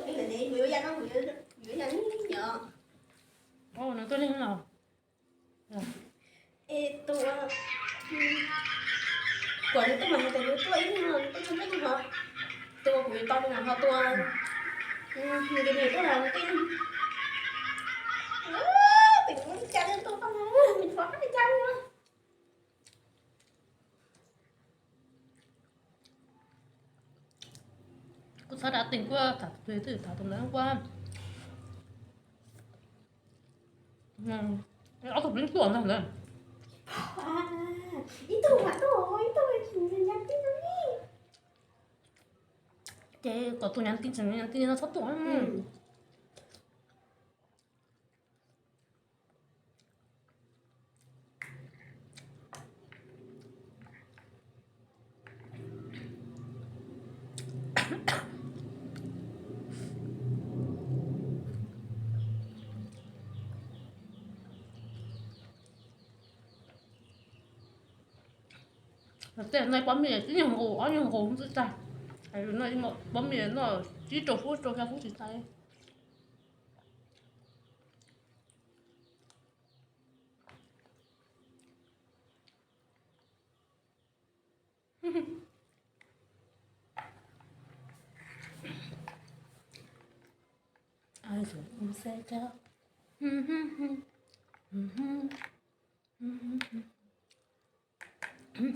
Cái này người dân nó người dân nhờ. Ồ, nó tôi lên nào. Ê, tôi quả đấy tôi mà tôi ấy tôi không biết hả? Tôi của to nên là họ tôi cái này tôi làm cái mình muốn chăn tôi không mình phá cái chăn nữa. Cô sao đã tỉnh qua thả thuế từ thả tuần hôm qua. Áo thục lên tuần rồi này. Ý tôi mà tôi nhắn tin nó đi. Thế có tôi nhắn tin chẳng nhắn tin nó sắp tuổi. Thế này bấm mì chỉ nhiều ngủ, nhiều ngủ không dễ dàng. Cái này nó bấm mì nó chỉ trộn phút cho phút chỉ tay. Ai rồi cũng sẽ cho.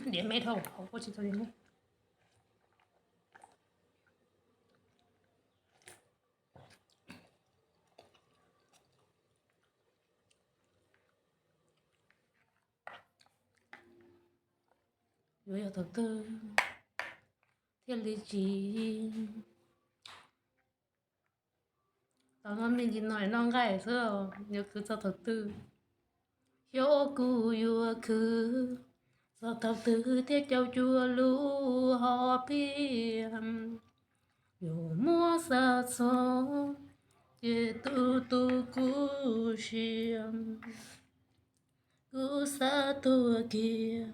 Điểm mẹ thôi, không có chỉ cho điểm mẹ. Rồi từ từ thiên lý trí tao nói mình chỉ nói non gai xưa nhớ cứ cho thật tư hiếu cu yua cứ do thật tư thiết châu chua lu họ piềm dù mua xa xó chỉ tu tu cu xiêm cu xa tu kia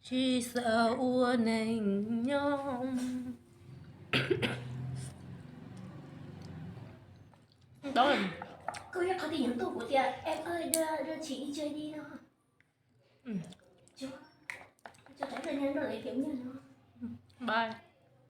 chỉ xa ua nành nhom đó là Cô có tin nhắn tôi của chị em ơi đưa chị đi chơi đi nào. Cho thấy là nhắn rồi kiểu như nó. bye.